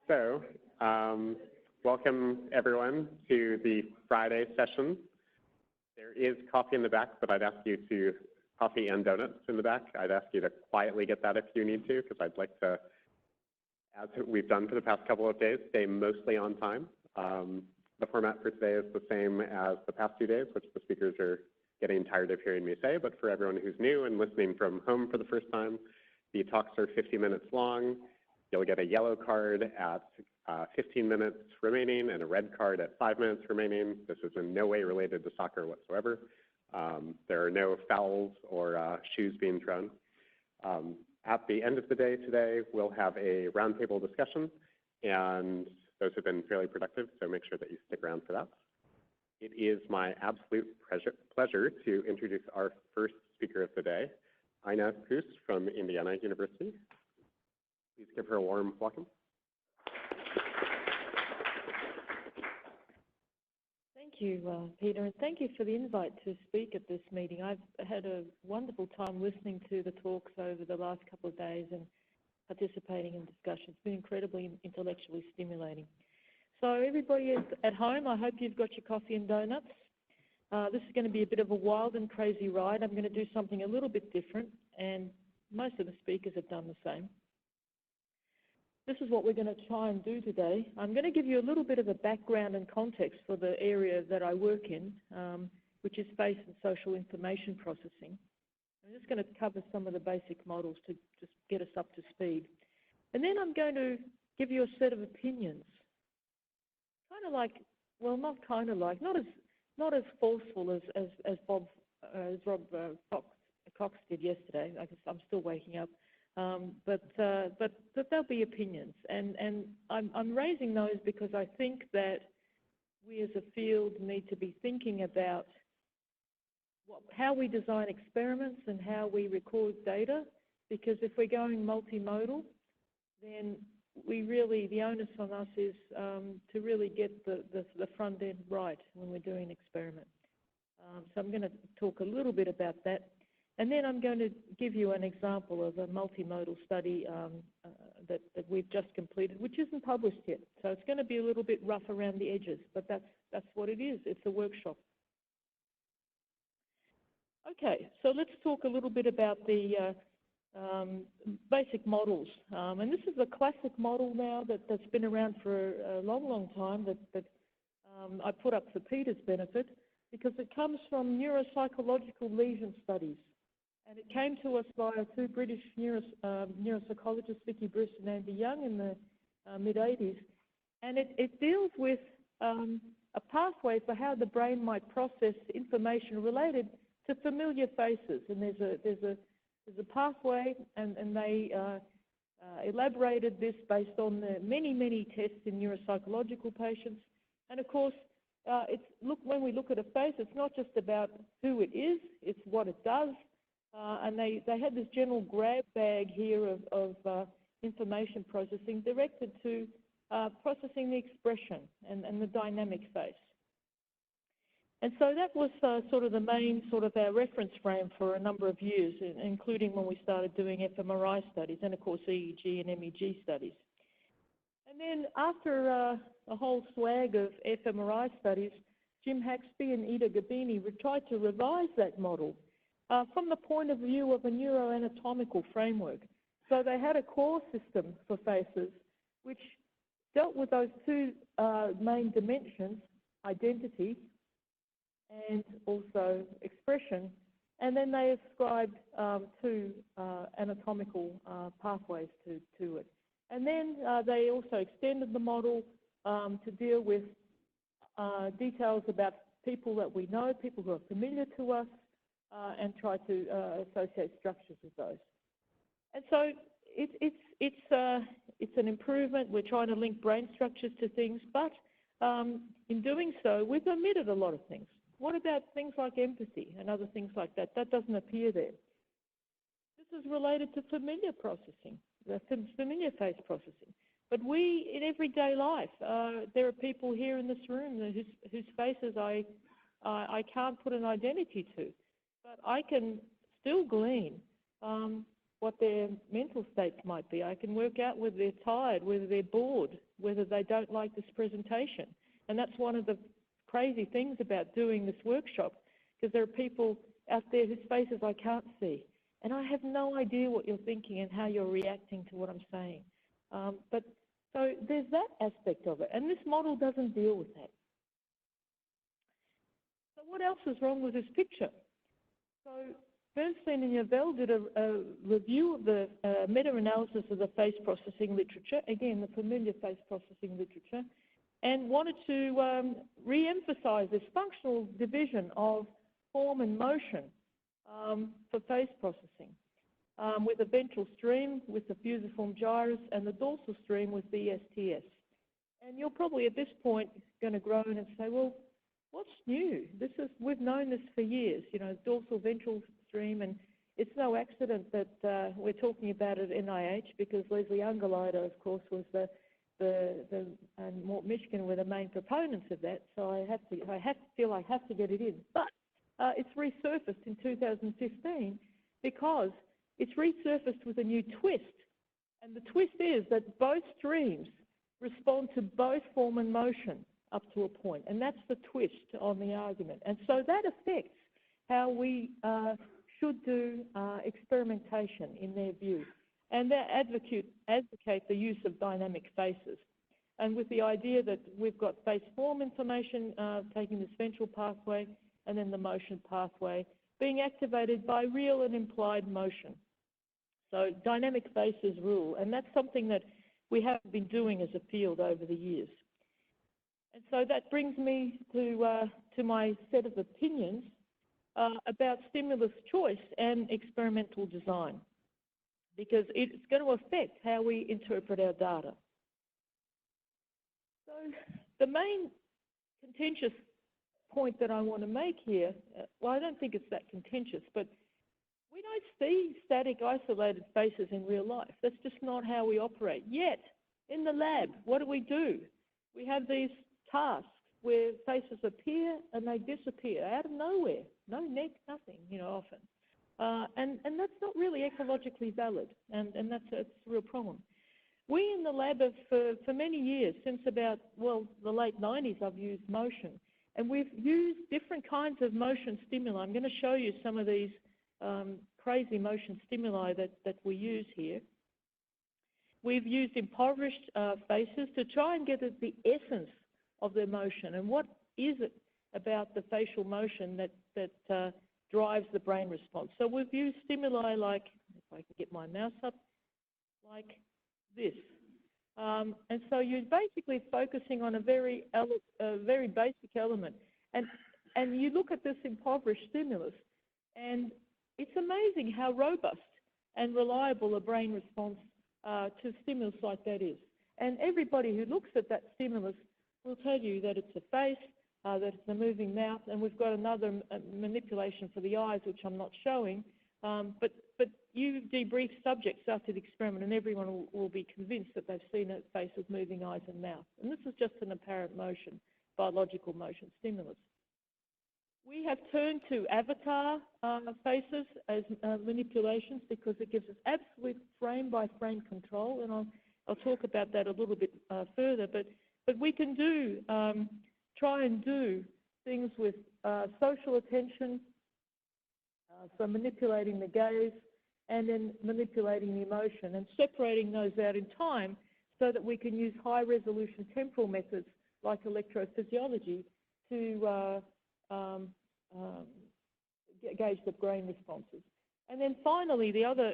So, welcome everyone to the Friday session. There is coffee in the back, but I'd ask you to, coffee and donuts in the back. I'd ask you to quietly get that if you need to, because I'd like to, as we've done for the past couple of days, stay mostly on time. The format for today is the same as the past 2 days, which the speakers are getting tired of hearing me say, but for everyone who's new and listening from home for the first time, the talks are 50 minutes long. You'll get a yellow card at 15 minutes remaining and a red card at 5 minutes remaining. This is in no way related to soccer whatsoever. There are no fouls or shoes being thrown. At the end of the day today, we'll have a roundtable discussion, and those have been fairly productive, so make sure that you stick around for that. It is my absolute pleasure to introduce our first speaker of the day, Aina Puce from Indiana University. Please give her a warm welcome. Thank you, Peter, and thank you for the invite to speak at this meeting. I've had a wonderful time listening to the talks over the last couple of days and participating in discussions. It's been incredibly intellectually stimulating. So everybody is at home, I hope you've got your coffee and donuts. This is going to be a bit of a wild and crazy ride. I'm going to do something a little bit different, and most of the speakers have done the same. This is what we're going to try and do today. I'm going to give you a little bit of a background and context for the area that I work in, which is face and social information processing. I'm just going to cover some of the basic models to just get us up to speed. And then I'm going to give you a set of opinions. Kind of like, well, not kind of like, not as forceful as Rob Cox did yesterday. I guess I'm still waking up. But there'll be opinions, and I'm raising those because I think that we as a field need to be thinking about how we design experiments and how we record data, because if we're going multimodal, then the onus on us is to really get the front end right when we're doing an experiment. So I'm going to talk a little bit about that. And then I'm going to give you an example of a multimodal study that we've just completed, which isn't published yet. So it's going to be a little bit rough around the edges, but that's what it is. It's a workshop. Okay, so let's talk a little bit about the basic models. And this is a classic model now that's been around for a long, long time that I put up for Peter's benefit, because it comes from neuropsychological lesion studies. And it came to us via two British neuropsychologists, Vicky Bruce and Andy Young, in the mid-80s. And it deals with a pathway for how the brain might process information related to familiar faces. And there's a pathway, and they elaborated this based on the many tests in neuropsychological patients. And of course, when we look at a face, it's not just about who it is, it's what it does. And they had this general grab bag here of information processing directed to processing the expression and the dynamic face. And so that was sort of the main our reference frame for a number of years, including when we started doing fMRI studies and, of course, EEG and MEG studies. And then after a whole swag of fMRI studies, Jim Haxby and Aina Gobbini tried to revise that model from the point of view of a neuroanatomical framework. So they had a core system for faces which dealt with those two main dimensions, identity and also expression, and then they ascribed two anatomical pathways to it. And then they also extended the model to deal with details about people that we know, people who are familiar to us, and try to associate structures with those. And so it's an improvement. We're trying to link brain structures to things, but in doing so, we've omitted a lot of things. What about things like empathy and other things like that? That doesn't appear there. This is related to familiar processing, the familiar face processing. But we, in everyday life, there are people here in this room whose faces I can't put an identity to. But I can still glean what their mental states might be. I can work out whether they're tired, whether they're bored, whether they don't like this presentation. And that's one of the crazy things about doing this workshop, because there are people out there whose faces I can't see. And I have no idea what you're thinking and how you're reacting to what I'm saying. So there's that aspect of it. And this model doesn't deal with that. So what else is wrong with this picture? So Bernstein and Yovel did a review of the meta-analysis of the face processing literature, again, the familiar face processing literature, and wanted to re-emphasize this functional division of form and motion for face processing, with the ventral stream, with the fusiform gyrus, and the dorsal stream with the STS. And you're probably at this point going to groan and say, well, what's new? We've known this for years, you know, dorsal ventral stream, and it's no accident that we're talking about it at NIH, because Leslie Ungerleider, of course, was and Mort Mishkin were the main proponents of that. So I feel I have to get it in. But it's resurfaced in 2015 because it's resurfaced with a new twist. And the twist is that both streams respond to both form and motion up to a point. And that's the twist on the argument. And so that affects how we should do experimentation in their view. And they advocate the use of dynamic faces. And with the idea that we've got face form information taking this ventral pathway, and then the motion pathway being activated by real and implied motion. So dynamic faces rule, and that's something that we have been doing as a field over the years. And so that brings me to my set of opinions about stimulus choice and experimental design, because it's going to affect how we interpret our data. So the main contentious point that I want to make here, well, I don't think it's that contentious, but we don't see static isolated faces in real life. That's just not how we operate. Yet, in the lab, what do? We have these tasks where faces appear and they disappear out of nowhere. No neck, nothing, you know, often. And that's not really ecologically valid, and that's a real problem. We in the lab have, for many years, since about, well, the late 90s, I've used motion. And we've used different kinds of motion stimuli. I'm going to show you some of these crazy motion stimuli that we use here. We've used impoverished faces to try and get at the essence of their motion. And what is it about the facial motion that drives the brain response? So we've used stimuli like, if I can get my mouse up, like this. And so you're basically focusing on a very basic element. And you look at this impoverished stimulus, and it's amazing how robust and reliable a brain response to stimulus like that is. And everybody who looks at that stimulus will tell you that it's a face, that it's a moving mouth, and we've got another manipulation for the eyes, which I'm not showing. But you debrief subjects after the experiment, and everyone will be convinced that they've seen a face with moving eyes and mouth. And this is just an apparent motion, biological motion stimulus. We have turned to avatar faces as manipulations because it gives us absolute frame-by-frame control, and I'll talk about that a little bit further. But we can try and do things with social attention, so manipulating the gaze, and then manipulating the emotion, and separating those out in time so that we can use high-resolution temporal methods like electrophysiology to gauge the brain responses. And then finally,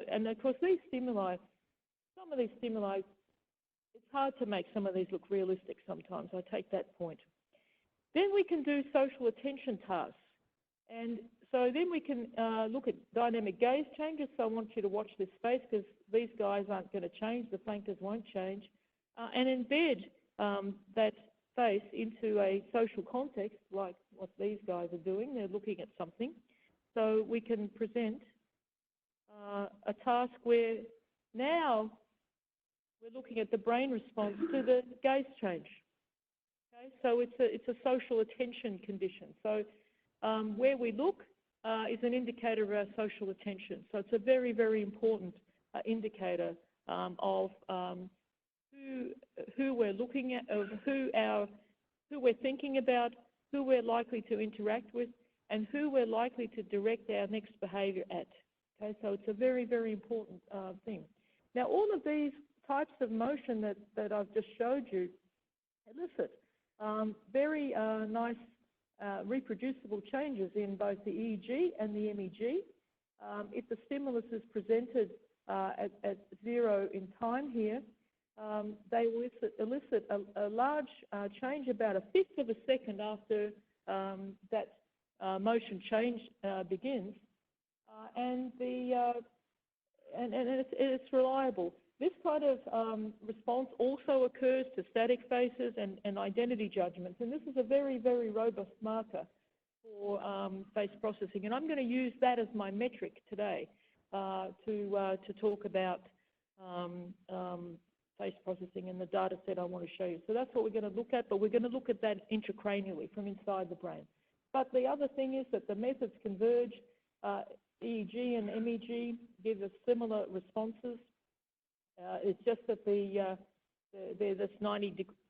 and of course these stimuli, some of these stimuli, it's hard to make some of these look realistic sometimes, I take that point. Then we can do social attention tasks. And so then we can look at dynamic gaze changes. So I want you to watch this space because these guys aren't going to change, the flankers won't change, and embed that face into a social context like what these guys are doing. They're looking at something. So we can present a task where now we're looking at the brain response to the gaze change. Okay? So it's a social attention condition. So where we look is an indicator of our social attention. So it's a very, very important indicator of who we're looking at, of who we're thinking about, who we're likely to interact with, and who we're likely to direct our next behaviour at. Okay, so it's a very, very important thing. Now, all of these types of motion that I've just showed you elicit very nice reproducible changes in both the EEG and the MEG. If the stimulus is presented at 0 in time here, they elicit a large change about 1/5 of a second after that motion change begins, and it's reliable. This kind of response also occurs to static faces and identity judgments, and this is a very, very robust marker for face processing. And I'm going to use that as my metric today to talk about face processing and the data set I want to show you. So that's what we're going to look at, but we're going to look at that intracranially from inside the brain. But the other thing is that the methods converge. EEG and MEG give us similar responses. It's just that they're this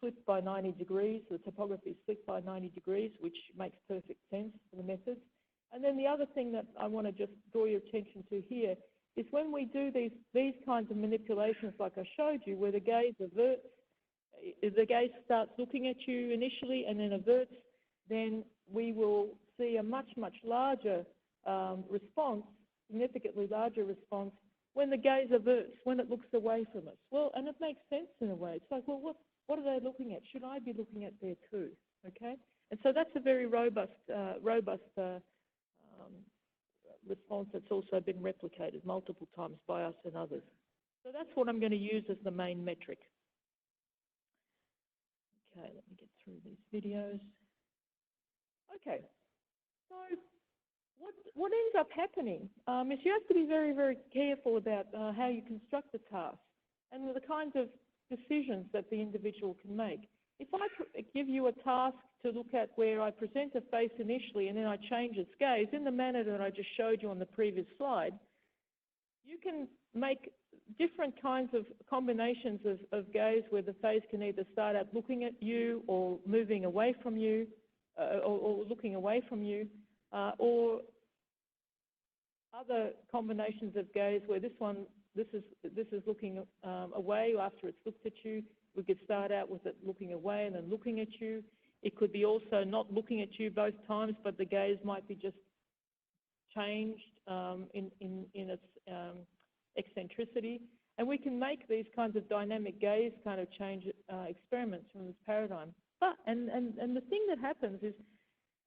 flipped by 90 degrees. The topography is flipped by 90 degrees, which makes perfect sense for the methods. And then the other thing that I want to just draw your attention to here is when we do these kinds of manipulations like I showed you, where the gaze averts, the gaze starts looking at you initially and then averts, then we will see a much, much larger response, significantly larger response, when the gaze averts, when it looks away from us. Well, and it makes sense in a way. It's like, well, what are they looking at? Should I be looking at there too? Okay? And so that's a very robust response that's also been replicated multiple times by us and others. So that's what I'm going to use as the main metric. Okay, let me get through these videos. Okay, so what ends up happening is you have to be very, very careful about how you construct the task and the kinds of decisions that the individual can make. If I give you a task to look at where I present a face initially and then I change its gaze in the manner that I just showed you on the previous slide, you can make different kinds of combinations of gaze where the face can either start out looking at you or moving away from you or looking away from you, or other combinations of gaze where this is looking away after it's looked at you. We could start out with it looking away and then looking at you. It could be also not looking at you both times, but the gaze might be just changed in its eccentricity. And we can make these kinds of dynamic gaze kind of change experiments from this paradigm. But and the thing that happens is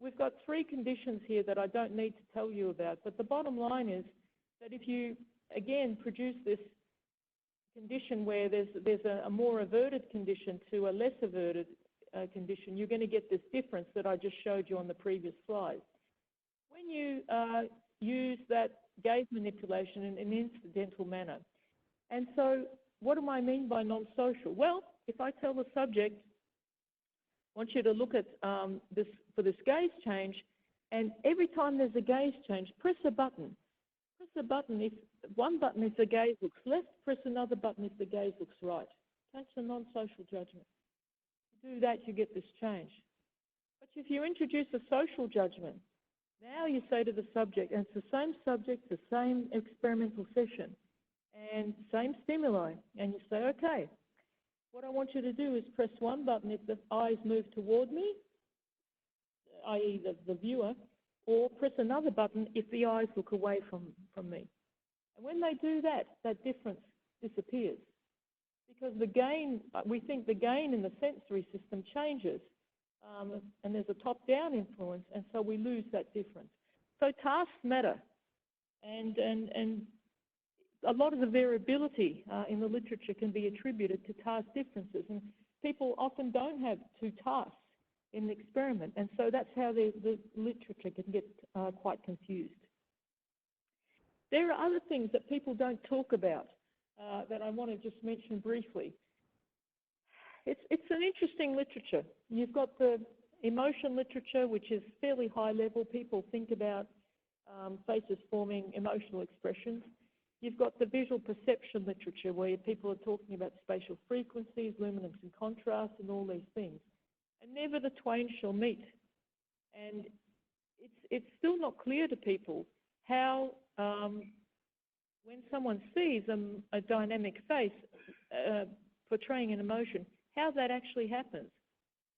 we've got 3 conditions here that I don't need to tell you about, but the bottom line is that if you, again, produce this condition where there's a more averted condition to a less averted condition, you're going to get this difference that I just showed you on the previous slide. When you use that gaze manipulation in an incidental manner. And so what do I mean by non-social? Well, if I tell the subject, I want you to look at this gaze change, and every time there's a gaze change, press a button. Press a button. If one button if the gaze looks left, press another button if the gaze looks right. That's a non-social judgment. You do that, you get this change. But if you introduce a social judgment, now you say to the subject, and it's the same subject, the same experimental session, and same stimuli, and you say, okay, what I want you to do is press one button if the eyes move toward me, i.e. the viewer, or press another button if the eyes look away from me. And when they do that, that difference disappears. Because the gain, we think the gain in the sensory system changes, and there's a top-down influence, and so we lose that difference. So tasks matter, and a lot of the variability in the literature can be attributed to task differences, and people often don't have 2 tasks in the experiment, and so that's how the literature can get quite confused. There are other things that people don't talk about that I want to just mention briefly. It's an interesting literature. You've got the emotion literature, which is fairly high level. People think about faces forming emotional expressions. You've got the visual perception literature where people are talking about spatial frequencies, luminance and contrast and all these things. And never the twain shall meet. And it's still not clear to people how, when someone sees a dynamic face portraying an emotion, how that actually happens.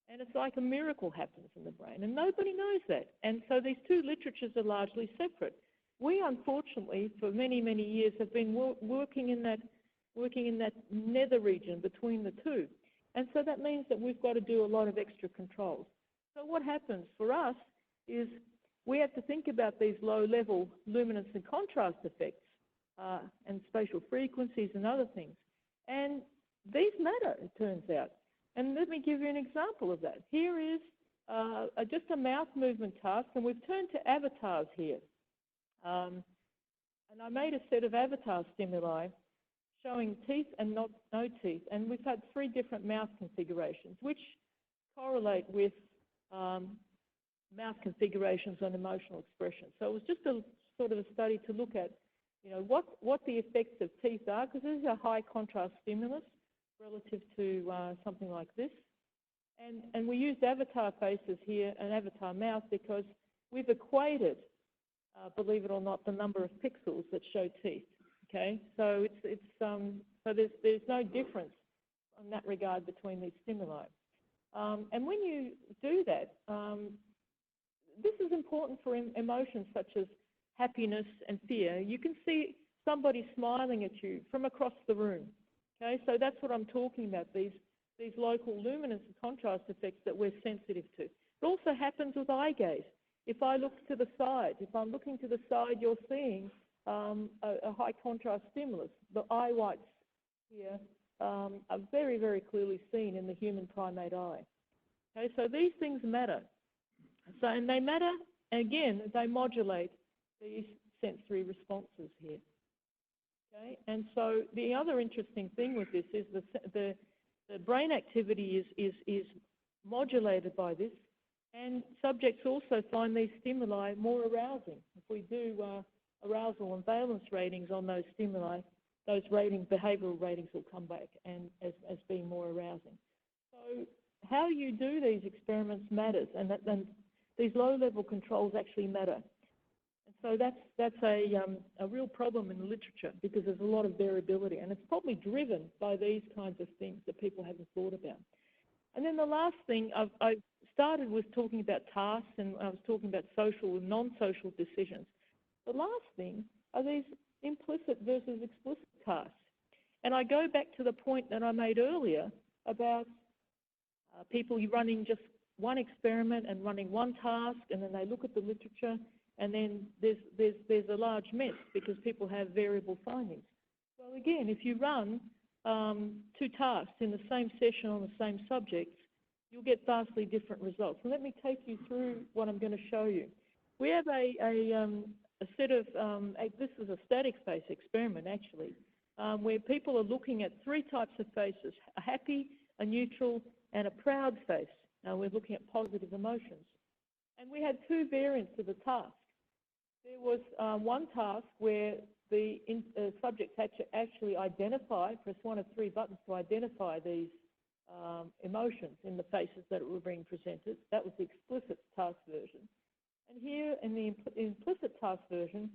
And it's like a miracle happens in the brain, and nobody knows that. And so these two literatures are largely separate. We, unfortunately, for many, many years, have been working in that nether region between the two. And so that means that we've got to do a lot of extra controls. So what happens for us is we have to think about these low-level luminance and contrast effects and spatial frequencies and other things. And these matter, it turns out. And let me give you an example of that. Here is just a mouth movement task, and we've turned to avatars here. And I made a set of avatar stimuli showing teeth and no teeth. And we've had 3 different mouth configurations, which correlate with mouth configurations on emotional expression. So it was just a sort of a study to look at, you know, what the effects of teeth are, because this is a high contrast stimulus relative to something like this. And we used avatar faces here and avatar mouth because we've equated, believe it or not, the number of pixels that show teeth. Okay, so so there's no difference in that regard between these stimuli. And when you do that, this is important for emotions such as happiness and fear. You can see somebody smiling at you from across the room. Okay, so that's what I'm talking about, these local luminance and contrast effects that we're sensitive to. It also happens with eye gaze. If I look to the side, if I'm looking to the side, you're seeing a high contrast stimulus. The eye whites here are very, very clearly seen in the human primate eye. Okay, so these things matter. So, and they matter, again, they modulate these sensory responses here. Okay, and so the other interesting thing with this is the brain activity is modulated by this, and subjects also find these stimuli more arousing. If we do arousal and valence ratings on those stimuli, those behavioural ratings will come back and as being more arousing. So how you do these experiments matters, and these low-level controls actually matter. And so that's a real problem in the literature because there's a lot of variability, and it's probably driven by these kinds of things that people haven't thought about. And then the last thing, I started with talking about tasks, and I was talking about social and non-social decisions. The last thing are these implicit versus explicit tasks. And I go back to the point that I made earlier about people running just one experiment and running one task, and then they look at the literature, and then there's a large mess because people have variable findings. Well, again, if you run 2 tasks in the same session on the same subjects, you'll get vastly different results. And let me take you through what I'm going to show you. We have a set of, this is a static face experiment actually, where people are looking at 3 types of faces: a happy, a neutral, and a proud face. Now we're looking at positive emotions. And we had 2 variants of the task. There was one task where the subjects had to actually identify, press 1 of 3 buttons to identify these emotions in the faces that were being presented. That was the explicit task version. And here in the implicit task version,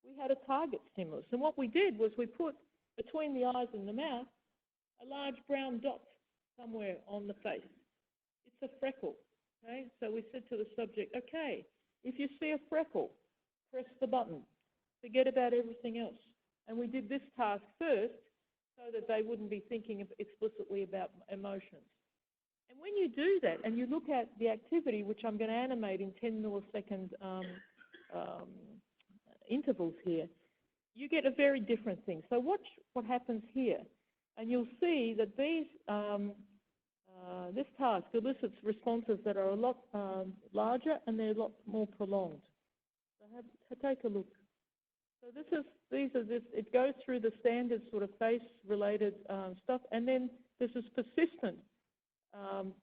we had a target stimulus. And what we did was we put between the eyes and the mouth a large brown dot somewhere on the face. It's a freckle. Okay? So we said to the subject, okay, if you see a freckle, press the button. Forget about everything else. And we did this task first so that they wouldn't be thinking explicitly about emotions. And when you do that and you look at the activity, which I'm going to animate in 10 millisecond intervals here, you get a very different thing. So watch what happens here. And you'll see that these, this task elicits responses that are a lot larger and they're a lot more prolonged. So take a look. So it goes through the standard sort of face-related stuff, and then there's this persistent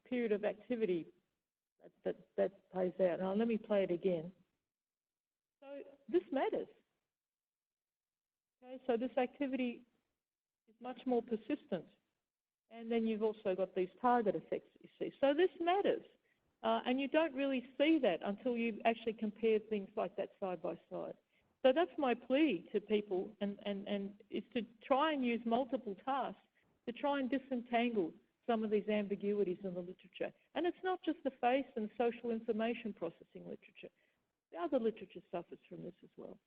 period of activity that plays out. Now let me play it again. So this matters. Okay, so this activity is much more persistent. And then you've also got these target effects that you see. So this matters. And you don't really see that until you actually compare things like that side by side. So that's my plea to people, and is to try and use multiple tasks to try and disentangle some of these ambiguities in the literature. And it's not just the face and social information processing literature. The other literature suffers from this as well.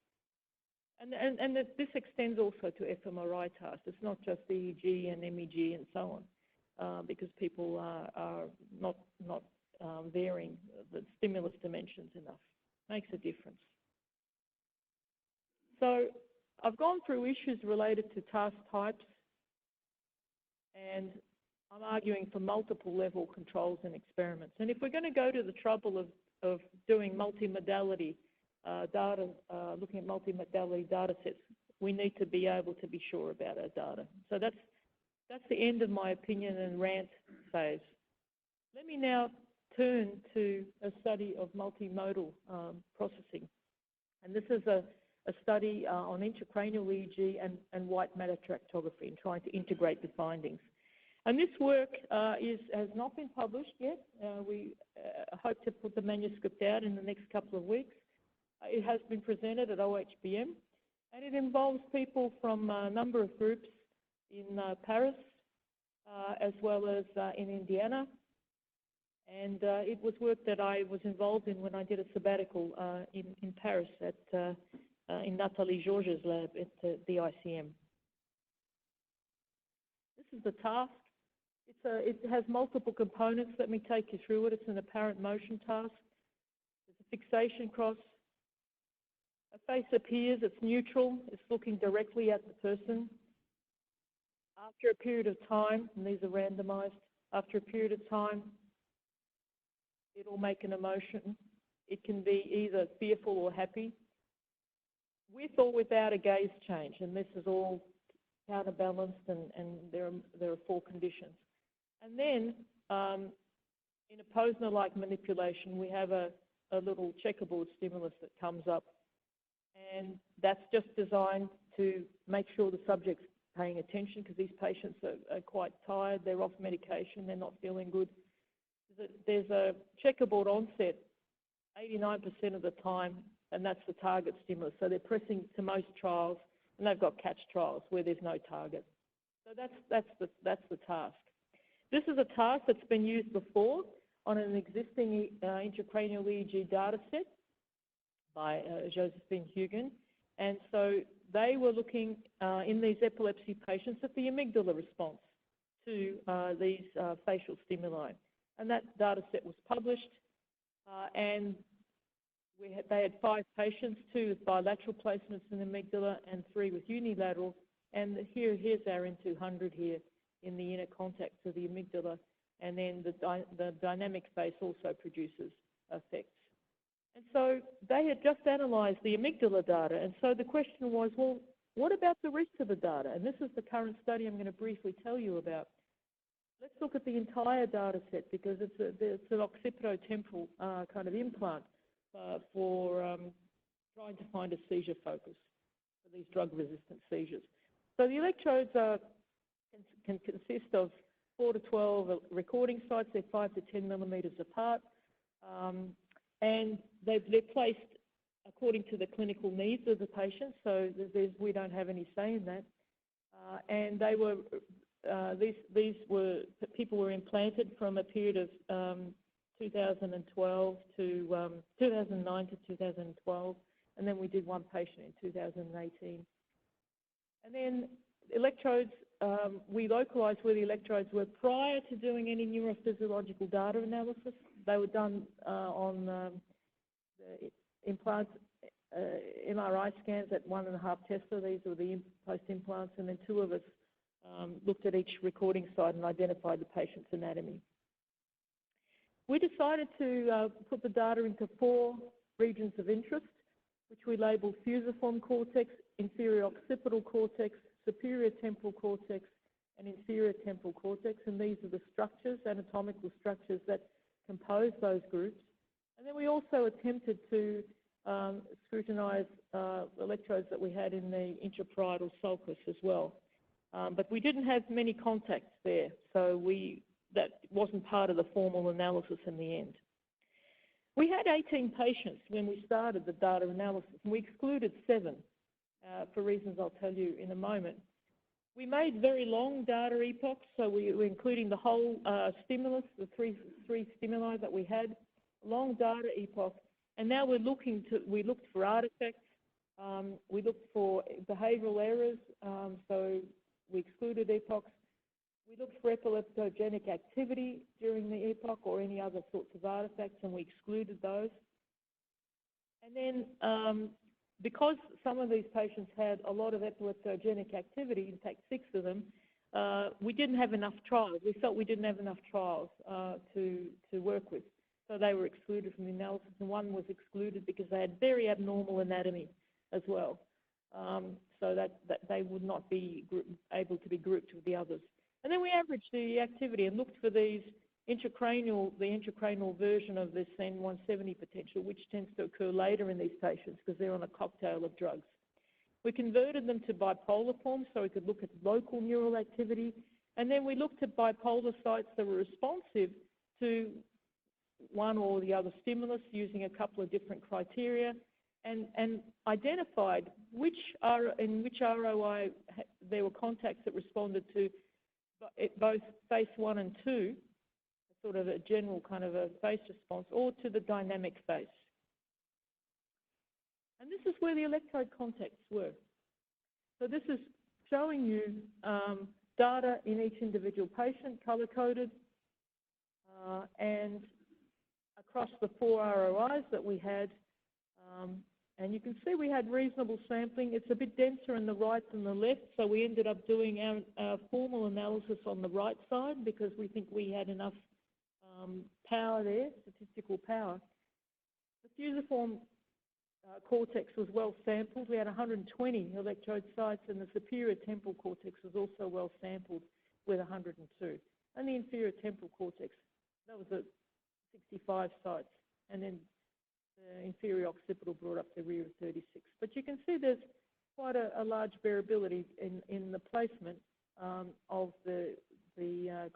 And this extends also to fMRI tasks. It's not just EEG and MEG and so on, because people are not varying the stimulus dimensions enough. Makes a difference. So I've gone through issues related to task types, and I'm arguing for multiple level controls and experiments. And if we're going to go to the trouble of doing multimodality data, looking at multimodality data sets, we need to be able to be sure about our data. So that's the end of my opinion and rant phase. Let me now turn to a study of multimodal processing. And this is a study on intracranial EEG and white matter tractography, and trying to integrate the findings. And this work has not been published yet. We hope to put the manuscript out in the next couple of weeks. It has been presented at OHBM, and it involves people from a number of groups in Paris, as well as in Indiana. And it was work that I was involved in when I did a sabbatical in Paris in Nathalie Georges' lab at the ICM. This is the task. It has multiple components. Let me take you through it. It's an apparent motion task. There's a fixation cross. A face appears. It's neutral. It's looking directly at the person. After a period of time, and these are randomized, after a period of time, it'll make an emotion. It can be either fearful or happy, with or without a gaze change. And this is all counterbalanced, and there are 4 conditions. And then, in a Posner-like manipulation, we have a little checkerboard stimulus that comes up. And that's just designed to make sure the subject's paying attention, because these patients are quite tired, they're off medication, they're not feeling good. There's a checkerboard onset 89% of the time, and that's the target stimulus. So they're pressing to most trials, and they've got catch trials where there's no target. So that's the task. This is a task that's been used before on an existing intracranial EEG data set by Josephine Hugen. And so they were looking in these epilepsy patients at the amygdala response to these facial stimuli. And that data set was published, and they had 5 patients, 2 with bilateral placements in the amygdala and 3 with unilateral. And here's our N200 here in the inner contact of the amygdala, and then the dynamic face also produces effects. And so they had just analysed the amygdala data, and so the question was, well, what about the rest of the data? And this is the current study I'm going to briefly tell you about. Let's look at the entire data set, because it's an occipitotemporal kind of implant for trying to find a seizure focus for these drug-resistant seizures. So the electrodes can consist of 4 to 12 recording sites. They're 5 to 10 millimetres apart. And they're placed according to the clinical needs of the patient, so we don't have any say in that. And they were people were implanted from a period of 2012 to 2009 to 2012, and then we did 1 patient in 2018. And then electrodes, we localised where the electrodes were prior to doing any neurophysiological data analysis. They were done on the implants, MRI scans at 1.5 Tesla. These were the post-implants, and then 2 of us looked at each recording site and identified the patient's anatomy. We decided to put the data into 4 regions of interest, which we labelled fusiform cortex, inferior occipital cortex, superior temporal cortex, and inferior temporal cortex. And these are the structures, anatomical structures that compose those groups. And then we also attempted to scrutinise electrodes that we had in the intraparietal sulcus as well. But we didn't have many contacts there, so that wasn't part of the formal analysis in the end. We had 18 patients when we started the data analysis, and we excluded 7 for reasons I'll tell you in a moment. We made very long data epochs, so we were including the whole stimulus, the three stimuli that we had, long data epoch, and now we looked for artifacts, we looked for behavioural errors, so we excluded epochs. We looked for epileptogenic activity during the epoch or any other sorts of artifacts, and we excluded those. And then because some of these patients had a lot of epileptogenic activity, in fact 6 of them, we didn't have enough trials. We felt we didn't have enough trials to work with. So they were excluded from the analysis, and 1 was excluded because they had very abnormal anatomy as well. So that they would not be able to be grouped with the others. And then we averaged the activity and looked for these the intracranial version of this N170 potential, which tends to occur later in these patients because they're on a cocktail of drugs. We converted them to bipolar forms so we could look at local neural activity, and then we looked at bipolar sites that were responsive to one or the other stimulus using a couple of different criteria, and identified in which ROI there were contacts that responded to both phase 1 and 2, sort of a general kind of a phase response, or to the dynamic phase. And this is where the electrode contacts were. So this is showing you data in each individual patient, color-coded, and across the 4 ROIs that we had. And you can see we had reasonable sampling. It's a bit denser in the right than the left, so we ended up doing our formal analysis on the right side because we think we had enough power there, statistical power. The fusiform cortex was well sampled. We had 120 electrode sites, and the superior temporal cortex was also well sampled with 102. And the inferior temporal cortex, that was at 65 sites, and then the inferior occipital brought up the rear of 36. But you can see there's quite a large variability in the placement of the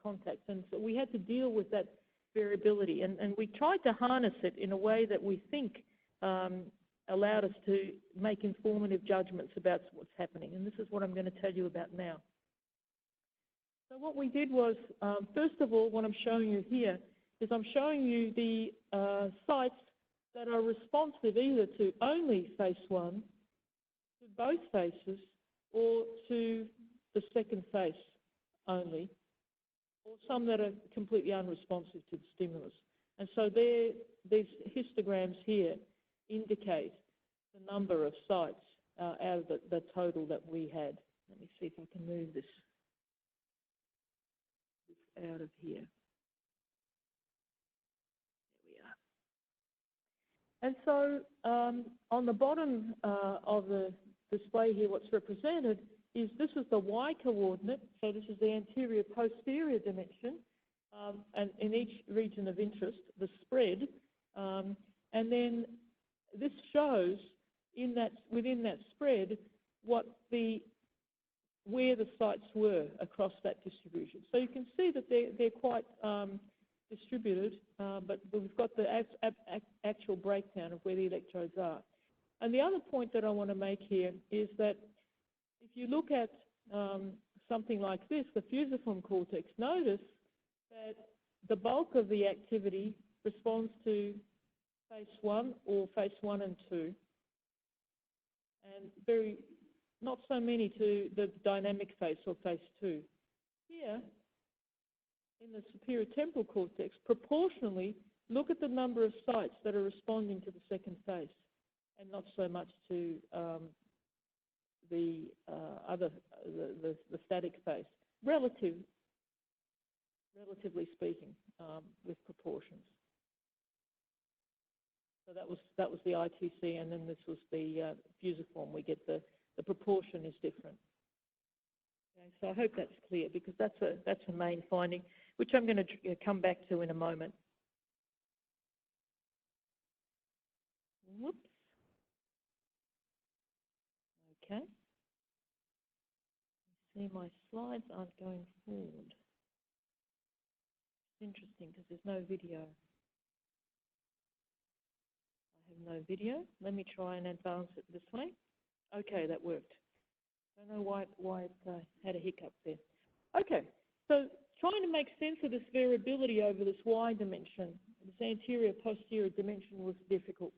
contacts, and so we had to deal with that variability, and we tried to harness it in a way that we think allowed us to make informative judgments about what's happening, and this is what I'm going to tell you about now. So what we did was, first of all, what I'm showing you here is I'm showing you the sites that are responsive either to only phase 1, to both phases, or to the second phase only, or some that are completely unresponsive to the stimulus. And so these histograms here indicate the number of sites out of the total that we had. Let me see if I can move this out of here. And so on the bottom of the display here, what's represented is this is the Y coordinate, so this is the anterior-posterior dimension, and in each region of interest, the spread, and then this shows within that spread where the sites were across that distribution. So you can see that they're quite distributed, but we've got the actual breakdown of where the electrodes are. And the other point that I want to make here is that if you look at something like this, the fusiform cortex, notice that the bulk of the activity responds to phase 1 or phase 1 and 2, and not so many to the dynamic phase or phase 2. Here, in the superior temporal cortex, proportionally look at the number of sites that are responding to the second phase, and not so much to the static phase, relatively speaking, with proportions. So that was the ITC, and then this was the fusiform. We get the proportion is different. Okay, so I hope that's clear, because that's a main finding, which I'm going to come back to in a moment. Whoops. see my slides aren't going forward. It's interesting because there's no video. I have no video. Let me try and advance it this way. Okay, that worked. I don't know why it had a hiccup there. Okay, so trying to make sense of this variability over this Y dimension, this anterior-posterior dimension, was difficult.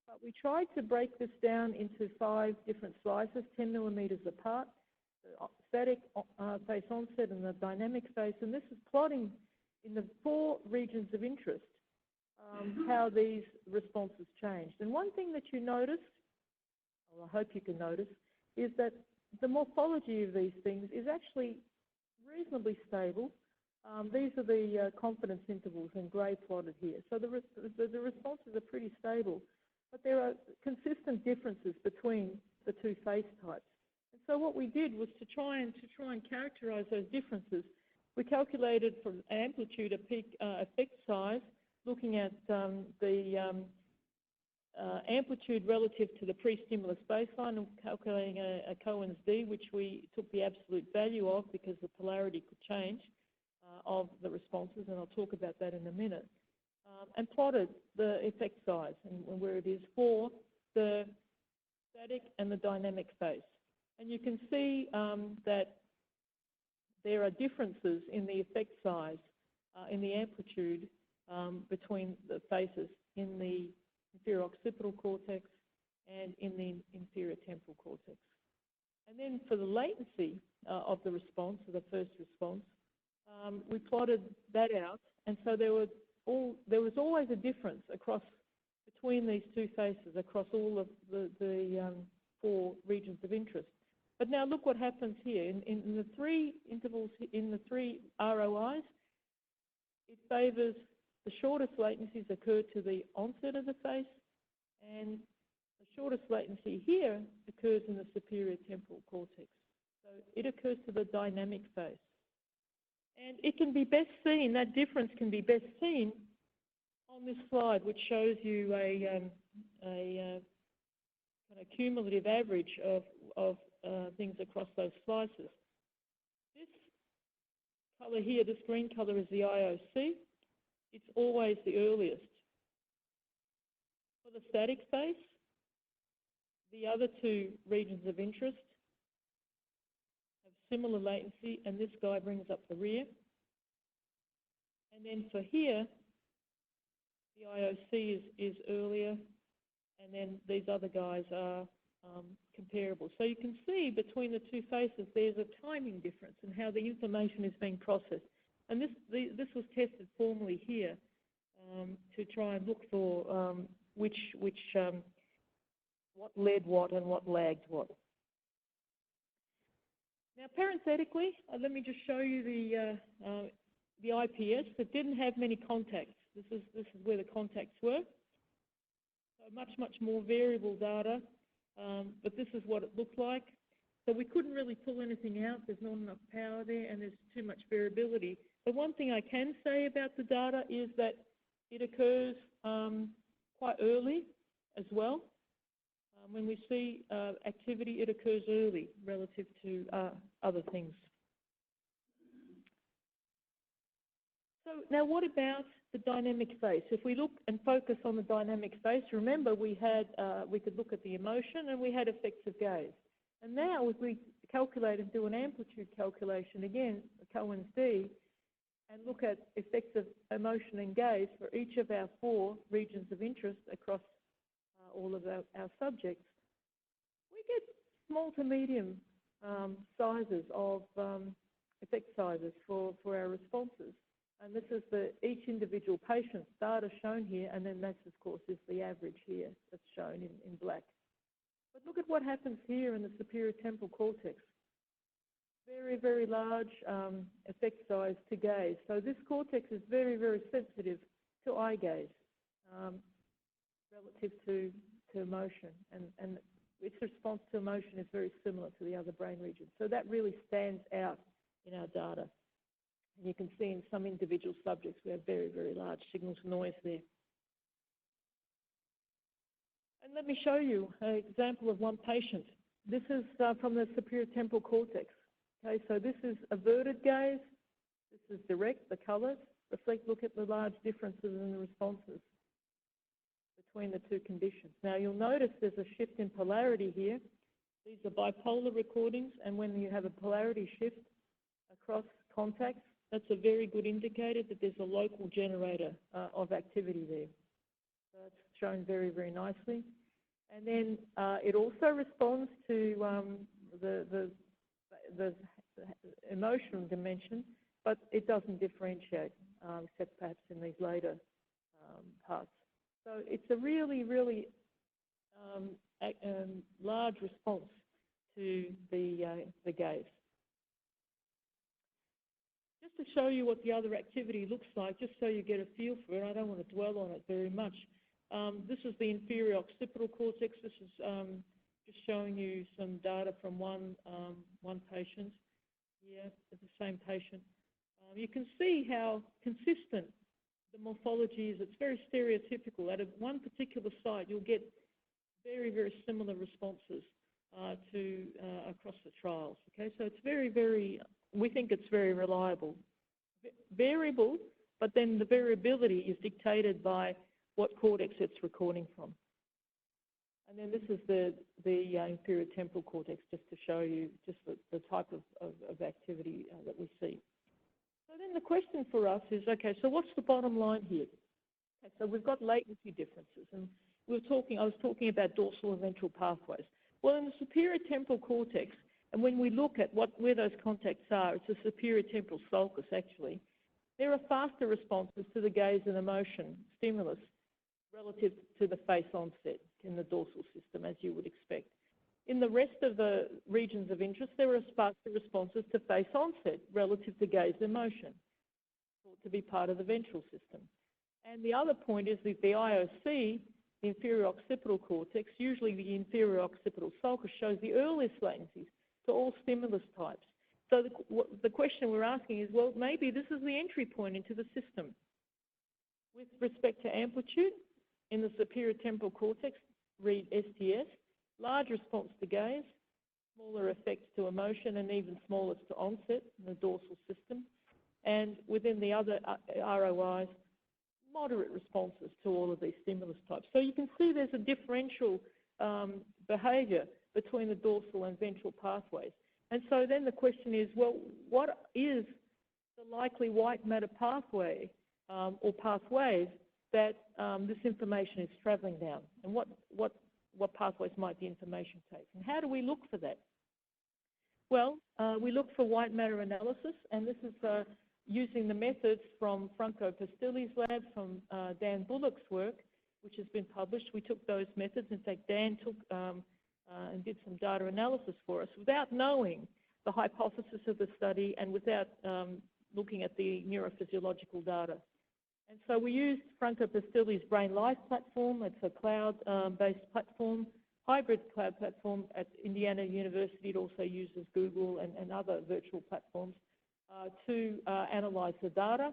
But we tried to break this down into 5 different slices, 10 millimeters apart, the static phase onset and the dynamic phase, and this is plotting in the 4 regions of interest how these responses changed. And one thing that you noticed, or I hope you can notice, is that the morphology of these things is actually reasonably stable. These are the confidence intervals in grey plotted here. So the responses are pretty stable, but there are consistent differences between the 2 face types. And so what we did was to try and characterize those differences. We calculated from amplitude a peak effect size, looking at the amplitude relative to the pre-stimulus baseline and calculating a Cohen's d, which we took the absolute value of because the polarity could change of the responses, and I'll talk about that in a minute, and plotted the effect size and where it is for the static and the dynamic phase. And you can see that there are differences in the effect size, in the amplitude between the faces in the inferior occipital cortex and in the inferior temporal cortex. And then for the latency of the response, of the first response, we plotted that out, and so there was always a difference between these 2 faces across all of the 4 regions of interest. But now look what happens here. In the 3 intervals, in the 3 ROIs, it favours the shortest latencies occur to the onset of the face, and the shortest latency here occurs in the superior temporal cortex. So it occurs to the dynamic phase. And it can be best seen, that difference can be best seen on this slide, which shows you a kind of cumulative average of things across those slices. This colour here, this green colour, is the IOC. It's always the earliest. For the static phase, the other 2 regions of interest have similar latency, and this guy brings up the rear. And then for here, the IOC is earlier, and then these other guys are comparable. So you can see between the 2 faces there's a timing difference in how the information is being processed. And this was tested formally here to try and look for what led what and what lagged what. Now, parenthetically, let me just show you the IPS that didn't have many contacts. This is where the contacts were. So much more variable data, but this is what it looked like. So we couldn't really pull anything out. There's not enough power there, and there's too much variability. The one thing I can say about the data is that it occurs quite early as well. When we see activity, it occurs early relative to other things. So now what about the dynamic phase? If we look and focus on the dynamic phase, remember we could look at the emotion and we had effects of gaze. And now if we calculate and do an amplitude calculation, again, Cohen's d, and look at effects of emotion and gaze for each of our 4 regions of interest across all of our subjects, we get small to medium sizes of effect sizes for our responses. And this is each individual patient's data shown here, and then that, of course, is the average here that's shown in black. But look at what happens here in the superior temporal cortex. Very, very large effect size to gaze. So this cortex is very, very sensitive to eye gaze relative to emotion. And its response to emotion is very similar to the other brain regions. So that really stands out in our data. And you can see in some individual subjects we have very, very large signal to noise there. And let me show you an example of one patient. This is from the superior temporal cortex, Okay, so this is averted gaze, this is direct, the colours. Reflect, look at the large differences in the responses between the two conditions. Now you'll notice there's a shift in polarity here. These are bipolar recordings, and when you have a polarity shift across contacts, that's a very good indicator that there's a local generator of activity there. So it's shown very, very nicely. And then it also responds to the emotional dimension, but it doesn't differentiate, except perhaps in these later parts. So it's a really, really large response to the gaze. Just to show you what the other activity looks like, just so you get a feel for it, I don't want to dwell on it very much. This is the inferior occipital cortex. This is just showing you some data from one patient here, the same patient. You can see how consistent the morphology is. It's very stereotypical. At one particular site, you'll get very, very similar responses across the trials. Okay, so it's very, very, we think it's very reliable. Variable, but then the variability is dictated by what cortex it's recording from. And then this is the inferior temporal cortex, just to show you just the type of activity that we see. So then the question for us is, okay, so what's the bottom line here? Okay, so we've got latency differences, and I was talking about dorsal and ventral pathways. Well, in the superior temporal cortex, and when we look at where those contacts are, it's the superior temporal sulcus actually, there are faster responses to the gaze and emotion stimulus relative to the face onset in the dorsal system, as you would expect. In the rest of the regions of interest, there are faster responses to face onset relative to gaze emotion, thought to be part of the ventral system. And the other point is that the IOC, the inferior occipital cortex, usually the inferior occipital sulcus, shows the earliest latencies to all stimulus types. So the question we're asking is, well, maybe this is the entry point into the system. With respect to amplitude, in the superior temporal cortex, read STS, large response to gaze, smaller effects to emotion, and even smaller to onset in the dorsal system. And within the other ROIs, moderate responses to all of these stimulus types. So you can see there's a differential behaviour between the dorsal and ventral pathways. And so then the question is, well, what is the likely white matter pathway or pathways that this information is travelling down? And what pathways might the information take? And how do we look for that? Well, we look for white matter analysis, and this is using the methods from Franco Pastilli's lab, from Dan Bullock's work, which has been published. We took those methods. In fact, Dan took and did some data analysis for us without knowing the hypothesis of the study and without looking at the neurophysiological data. And so we used Franco Pastilli's Brain Life platform. It's a cloud-based platform, hybrid cloud platform at Indiana University. It also uses Google and other virtual platforms to analyse the data.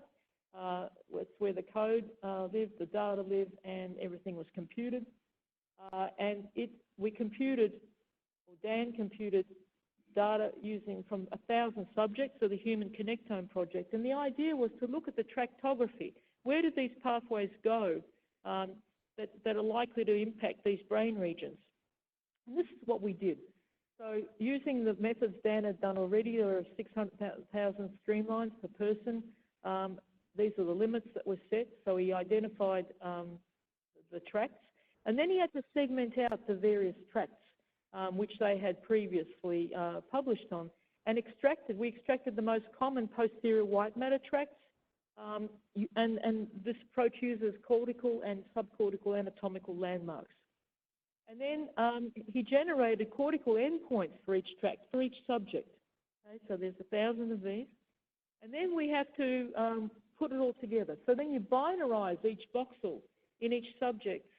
It's where the code lived, the data lived, and everything was computed. And we computed, or Dan computed, data using from 1,000 subjects, so the Humon Connectome Project. And the idea was to look at the tractography. Where did these pathways go that are likely to impact these brain regions? And this is what we did. So using the methods Dan had done already, there are 600,000 streamlines per person. These are the limits that were set. So he identified the tracts. And then he had to segment out the various tracts, which they had previously published on, and we extracted the most common posterior white matter tracts. And this approach uses cortical and subcortical anatomical landmarks. And then he generated cortical endpoints for each tract, for each subject. Okay, so there's 1,000 of these. And then we have to put it all together. So then you binarize each voxel in each subject's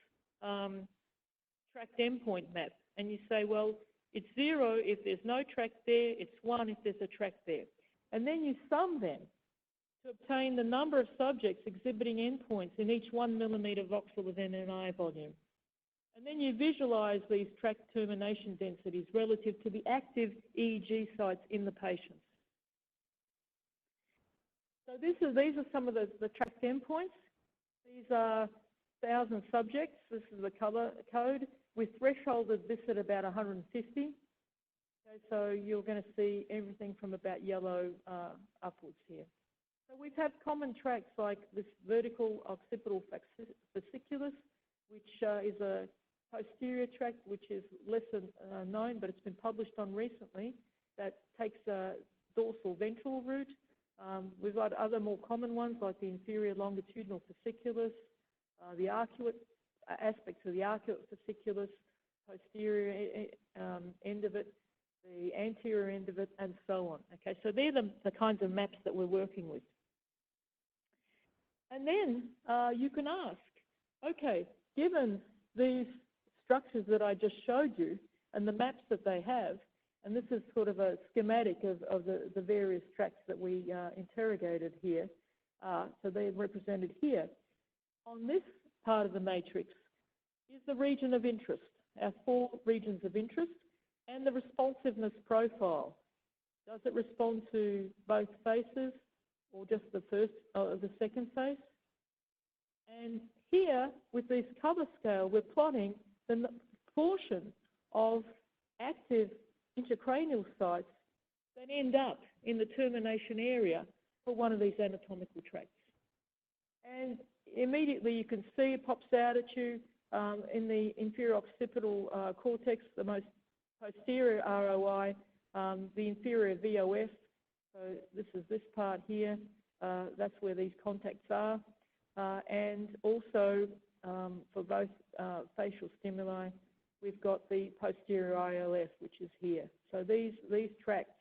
tract endpoint map. And you say, well, it's 0 if there's no tract there, it's 1 if there's a tract there. And then you sum them to obtain the number of subjects exhibiting endpoints in each 1 millimetre voxel within an eye volume. And then you visualize these tract termination densities relative to the active EEG sites in the patients. So these are some of the tract endpoints. These are 1,000 subjects. This is the color code. We thresholded this at about 150. Okay, so you're going to see everything from about yellow upwards here. So we have common tracts like this vertical occipital fasciculus, which is a posterior tract, which is lesser known, but it's been published on recently, that takes a dorsal ventral route. We've got other more common ones like the inferior longitudinal fasciculus, the arcuate aspects of the arcuate fasciculus, posterior end of it, the anterior end of it, and so on. Okay, so they're the kinds of maps that we're working with. And then you can ask, okay, given these structures that I just showed you and the maps that they have, and this is sort of a schematic of the various tracts that we interrogated here, so they're represented here. On this part of the matrix is the region of interest, our 4 regions of interest, and the responsiveness profile. Does it respond to both faces or just the first or the second face? And here, with this color scale, we're plotting the portion of active intracranial sites that end up in the termination area for one of these anatomical tracts. And immediately you can see it pops out at you in the inferior occipital cortex, the most posterior ROI, the inferior VOF. So this is this part here. That's where these contacts are. And also for both facial stimuli, we've got the posterior ILF, which is here. So these tracts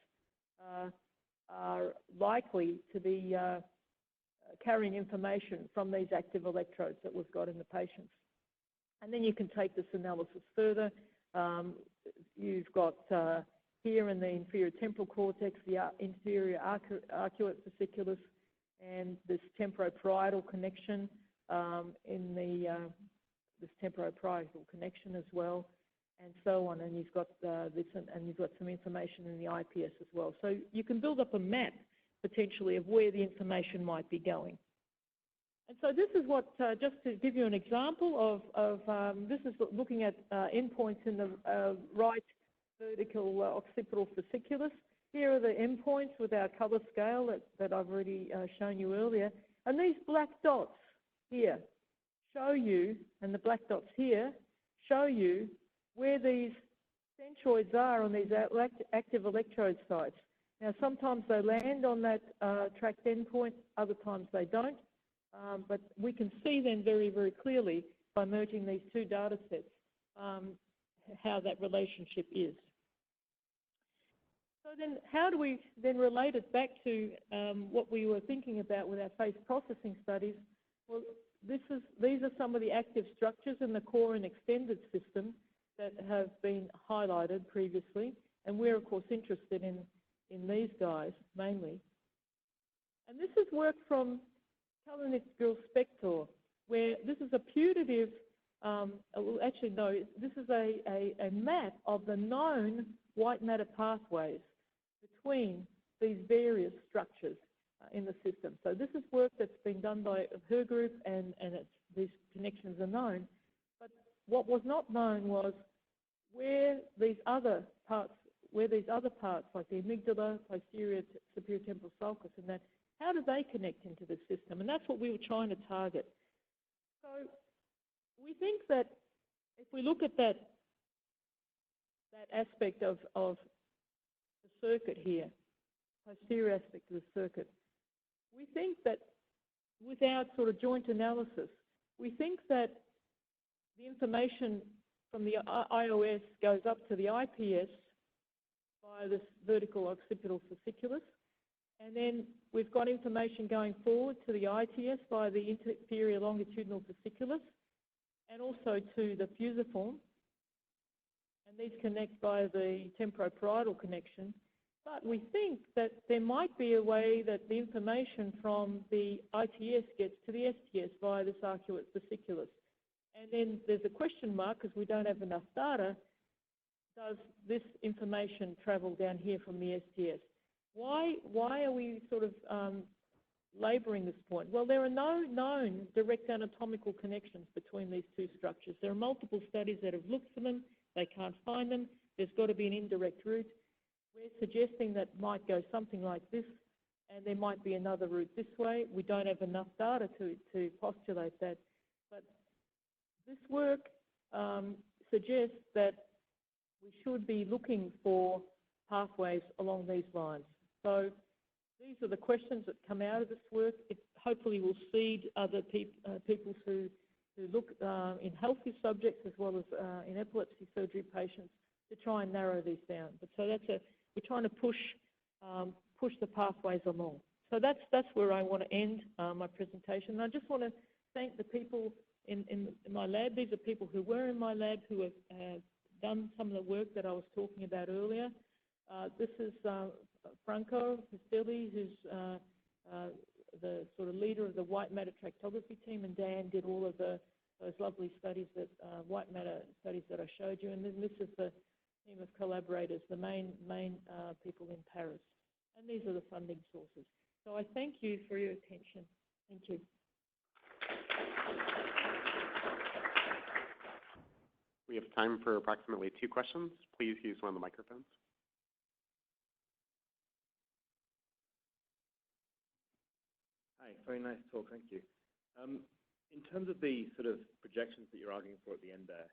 are likely to be carrying information from these active electrodes that we've got in the patients. And then you can take this analysis further. You've got here in the inferior temporal cortex, the inferior arcuate fasciculus, and this temporoparietal connection in the this temporoparietal connection as well, and so on. And you've got this, and you've got some information in the IPS as well. So you can build up a map potentially of where the information might be going. And so this is what, just to give you an example of this is looking at endpoints in the right vertical occipital fasciculus. Here are the endpoints with our color scale that I've already shown you earlier. And these black dots here show you, and the black dots here show you where these centroids are on these active electrode sites. Now, sometimes they land on that tract endpoint, other times they don't. But we can see then very, very clearly by merging these 2 data sets how that relationship is. So then how do we then relate it back to what we were thinking about with our face processing studies? Well, these are some of the active structures in the core and extended system that have been highlighted previously. And we're, of course, interested in these guys mainly. And this is work from Kalinic Spector, where this is a putative, actually no, this is a map of the known white matter pathways between these various structures in the system. So this is work that's been done by her group, and these connections are known. But what was not known was where these other parts like the amygdala, posterior, superior temporal sulcus, and that, how do they connect into the system? And that's what we were trying to target. So we think that if we look at that aspect of the circuit here, posterior aspect of the circuit, we think that without sort of joint analysis, we think that the information from the iOS goes up to the IPS via this vertical occipital fasciculus. And then we've got information going forward to the ITS via the inferior longitudinal fasciculus and also to the fusiform. And these connect via the temporoparietal connection. But we think that there might be a way that the information from the ITS gets to the STS via this arcuate fasciculus. And then there's a question mark because we don't have enough data. Does this information travel down here from the STS? Why are we sort of labouring this point? Well, there are no known direct anatomical connections between these two structures. There are multiple studies that have looked for them. They can't find them. There's got to be an indirect route. We're suggesting that might go something like this, and there might be another route this way. We don't have enough data to postulate that. But this work suggests that we should be looking for pathways along these lines. So these are the questions that come out of this work. It hopefully will seed other people who look in healthy subjects as well as in epilepsy surgery patients to try and narrow these down. But so we're trying to push the pathways along. So that's where I want to end my presentation. And I just want to thank the people in my lab. These are people who were in my lab who have done some of the work that I was talking about earlier. This is Franco Castelli, who's the sort of leader of the white matter tractography team, and Dan did all of those lovely studies, that white matter studies that I showed you. And then this is the team of collaborators, the main people in Paris. And these are the funding sources. So I thank you for your attention. Thank you. We have time for approximately 2 questions. Please use one of the microphones. Hi, very nice talk, thank you. In terms of the sort of projections that you're arguing for at the end there,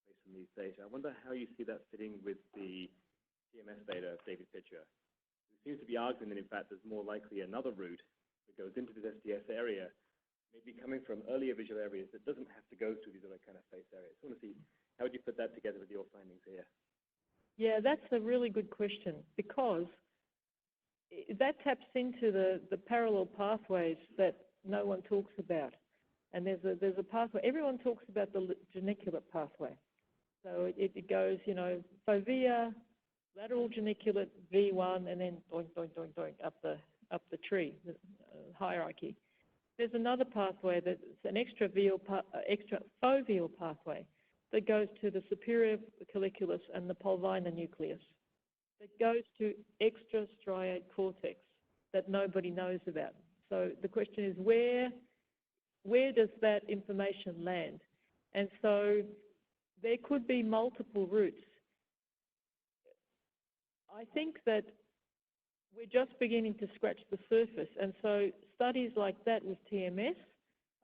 based on these data, I wonder how you see that fitting with the TMS data of David Pitcher. It seems to be arguing that, in fact, there's more likely another route that goes into this SDS area, maybe coming from earlier visual areas that doesn't have to go through these other kind of face areas. I want to see, how would you put that together with your findings here? Yeah, that's a really good question, because that taps into the parallel pathways that no one talks about. And there's a pathway. Everyone talks about the geniculate pathway. So it goes, you know, fovea, lateral geniculate, V1, and then doink, doink, doink, doink up the tree, the hierarchy. There's another pathway that's an extra foveal pathway that goes to the superior colliculus and the pulvinar nucleus, that goes to extrastriate cortex that nobody knows about. So the question is, where does that information land? And so there could be multiple routes. I think that we're just beginning to scratch the surface, and so studies like that with TMS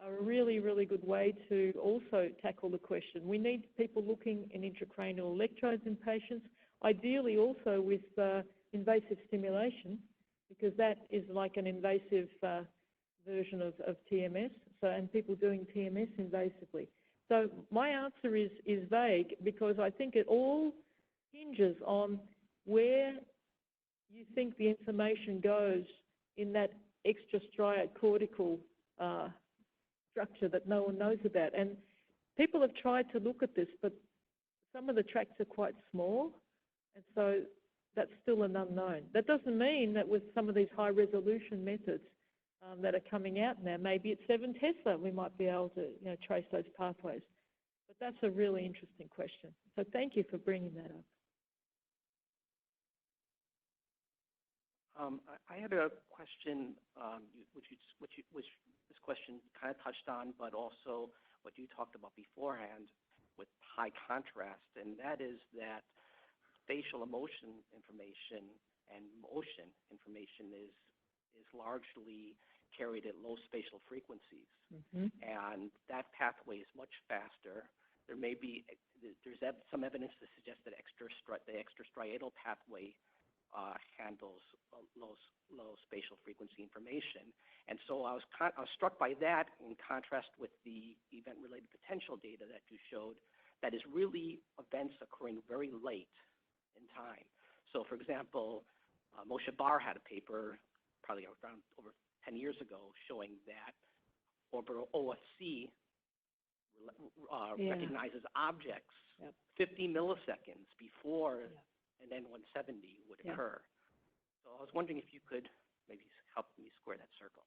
are a really, really good way to also tackle the question. We need people looking in intracranial electrodes in patients, ideally also with invasive stimulation, because that is like an invasive version of TMS, and people doing TMS invasively. So my answer is vague, because I think it all hinges on where you think the information goes in that extrastriate cortical structure that no one knows about. And people have tried to look at this, but some of the tracts are quite small, and so that's still an unknown. That doesn't mean that with some of these high-resolution methods that are coming out now, maybe at 7 Tesla, we might be able to trace those pathways. But that's a really interesting question. So thank you for bringing that up. I had a question, which this question kind of touched on, but also what you talked about beforehand with high contrast, and that is that facial emotion information and motion information is largely carried at low spatial frequencies, and that pathway is much faster. There's some evidence to suggest that the extrastriatal pathway handles low spatial frequency information. And so I was struck by that in contrast with the event-related potential data that you showed, that is really events occurring very late in time. So for example, Moshe Bar had a paper probably around over 10 years ago showing that orbital OFC recognizes objects 50 milliseconds before and then 170 would occur. So I was wondering if you could maybe help me square that circle.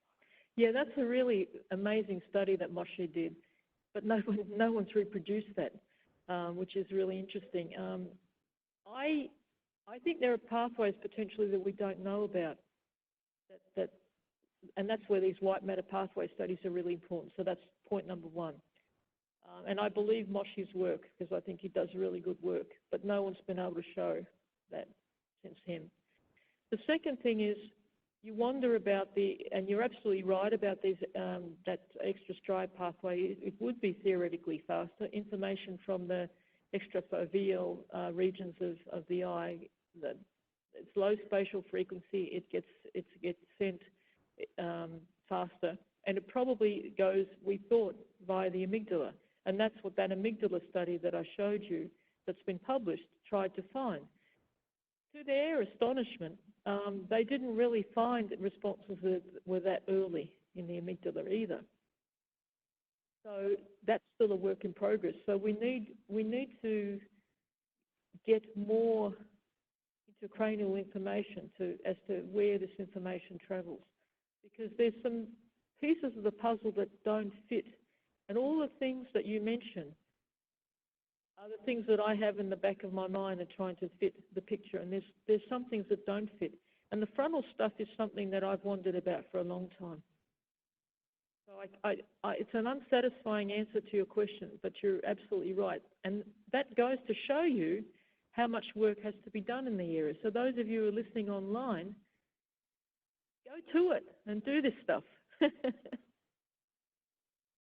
Yeah, that's a really amazing study that Moshe did. but no one's reproduced that, which is really interesting. I think there are pathways potentially that we don't know about, and that's where these white matter pathway studies are really important. So that's point number one. And I believe Moshe's work, because I think he does really good work, but no one's been able to show that since him. The second thing is, you wonder about and you're absolutely right about these, that extra stride pathway. It would be theoretically faster. Information from the extrafoveal regions of the eye, it's low spatial frequency, it gets sent faster, and it probably goes, we thought, via the amygdala. And that's what that amygdala study that I showed you that's been published tried to find. To their astonishment, they didn't really find that responses were that early in the amygdala either. So that's still a work in progress. So we need to get more intracranial information as to where this information travels, because there's some pieces of the puzzle that don't fit. And all the things that you mentioned are the things that I have in the back of my mind and trying to fit the picture. And there's some things that don't fit. And the frontal stuff is something that I've wondered about for a long time. So it's an unsatisfying answer to your question, but you're absolutely right. And that goes to show you how much work has to be done in the area. So those of you who are listening online, go to it and do this stuff.